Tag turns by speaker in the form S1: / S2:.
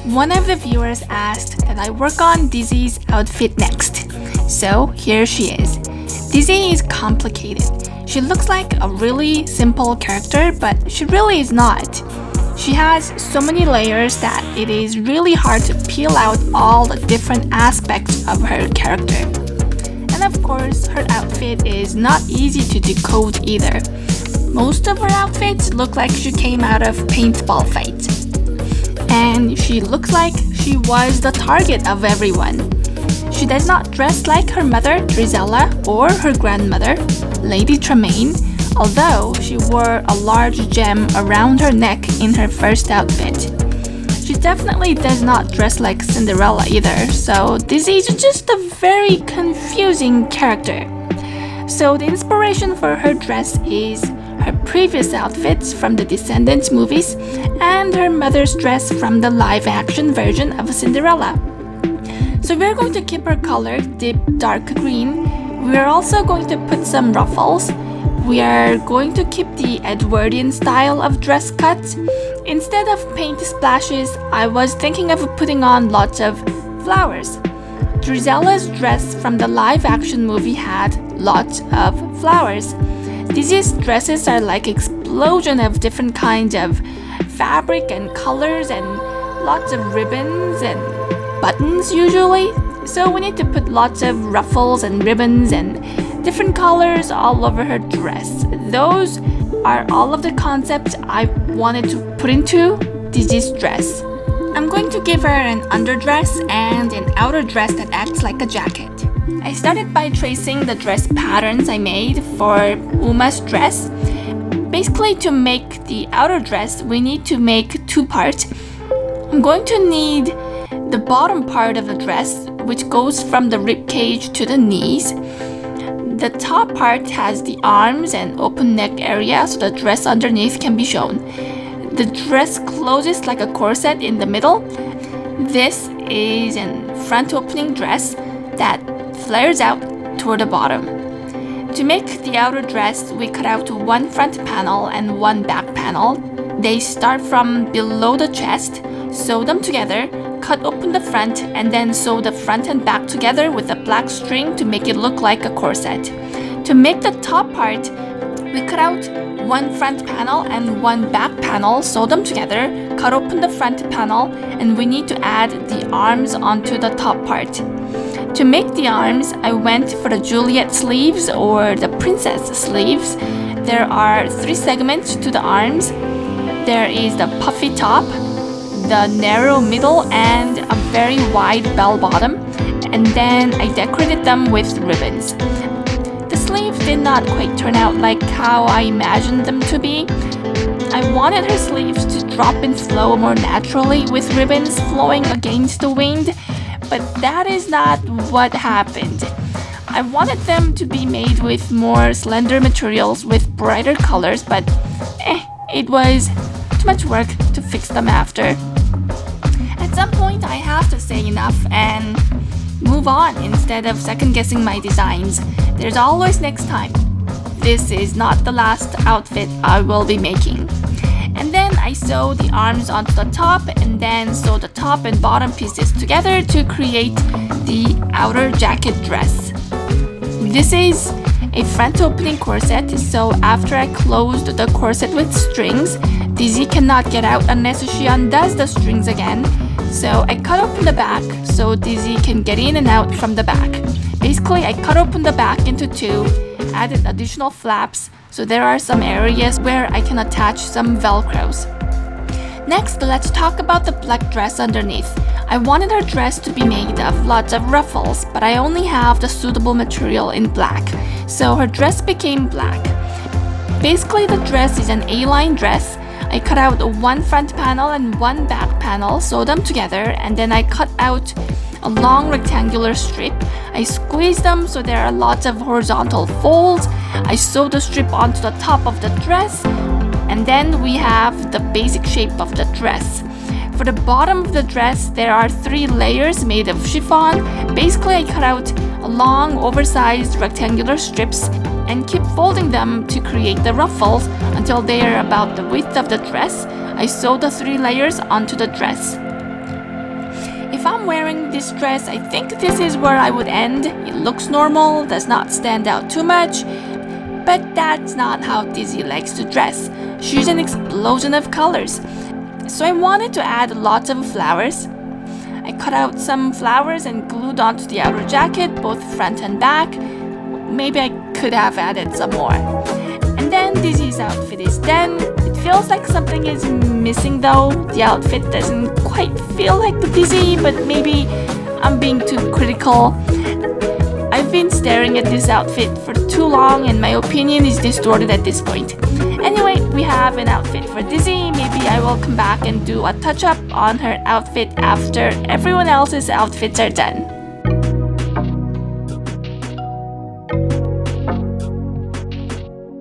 S1: One of the viewers asked that I work on Dizzy's outfit next. So here she is. Dizzy is complicated. She looks like a really simple character, but she really is not. She has so many layers that it is really hard to peel out all the different aspects of her character. And of course, her outfit is not easy to decode either. Most of her outfits look like she came out of paintball fight. And she looks like she was the target of everyone. She does not dress like her mother, Drizella, or her grandmother, Lady Tremaine, although she wore a large gem around her neck in her first outfit. She definitely does not dress like Cinderella either, so this is just a very confusing character. So the inspiration for her dress is her previous outfits from the Descendants movies and her mother's dress from the live-action version of Cinderella. So we're going to keep her color deep dark green. We're also going to put some ruffles. We are going to keep the Edwardian style of dress cut. Instead of paint splashes, I was thinking of putting on lots of flowers. Drizella's dress from the live-action movie had lots of flowers. These dresses are like explosion of different kinds of fabric and colors and lots of ribbons and buttons usually. So we need to put lots of ruffles and ribbons and different colors all over her dress. Those are all of the concepts I wanted to put into Dizzy's dress. I'm going to give her an underdress and an outer dress that acts like a jacket. I started by tracing the dress patterns I made for Uma's dress. Basically, to make the outer dress, we need to make two parts. I'm going to need the bottom part of the dress, which goes from the ribcage to the knees. The top part has the arms and open neck area, so the dress underneath can be shown. The dress closes like a corset in the middle. This is a front opening dress that flares out toward the bottom. To make the outer dress, we cut out one front panel and one back panel. They start from below the chest, sew them together, cut open the front, and then sew the front and back together with a black string to make it look like a corset. To make the top part, we cut out one front panel and one back panel, sew them together, cut open the front panel, and we need to add the arms onto the top part. To make the arms, I went for the Juliet sleeves or the princess sleeves. There are 3 segments to the arms. There is the puffy top, the narrow middle, and a very wide bell bottom. And then I decorated them with ribbons. The sleeves did not quite turn out like how I imagined them to be. I wanted her sleeves to drop and flow more naturally with ribbons flowing against the wind, but that is not what happened. I wanted them to be made with more slender materials with brighter colors, but it was too much work to fix them after. At some point, I have to say enough and move on instead of second-guessing my designs. There's always next time. This is not the last outfit I will be making. And then I sew the arms onto the top and then sew the top and bottom pieces together to create the outer jacket dress. This is a front opening corset, so after I closed the corset with strings, Dizzy cannot get out unless she undoes the strings again. So I cut open the back so Dizzy can get in and out from the back. Basically, I cut open the back into 2, added additional flaps, so there are some areas where I can attach some velcros. Next, let's talk about the black dress underneath. I wanted her dress to be made of lots of ruffles, but I only have the suitable material in black, so her dress became black. Basically, the dress is an A-line dress. I cut out one front panel and one back panel, sew them together, and then I cut out a long rectangular strip. I squeezed them so there are lots of horizontal folds. I sewed the strip onto the top of the dress, and then we have the basic shape of the dress. For the bottom of the dress, there are 3 layers made of chiffon. Basically, I cut out long, oversized rectangular strips and keep folding them to create the ruffles until they are about the width of the dress. I sew the 3 layers onto the dress. If I'm wearing this dress, I think this is where I would end. It looks normal, does not stand out too much, but that's not how Dizzy likes to dress. She's an explosion of colors. So I wanted to add lots of flowers. I cut out some flowers and glued onto the outer jacket, both front and back. Maybe I could have added some more. And then Dizzy's outfit is done. It feels like something is missing though. The outfit doesn't quite feel like the Dizzy, but maybe I'm being too critical. I've been staring at this outfit for too long and my opinion is distorted at this point. Anyway, we have an outfit for Dizzy. Maybe I will come back and do a touch-up on her outfit after everyone else's outfits are done.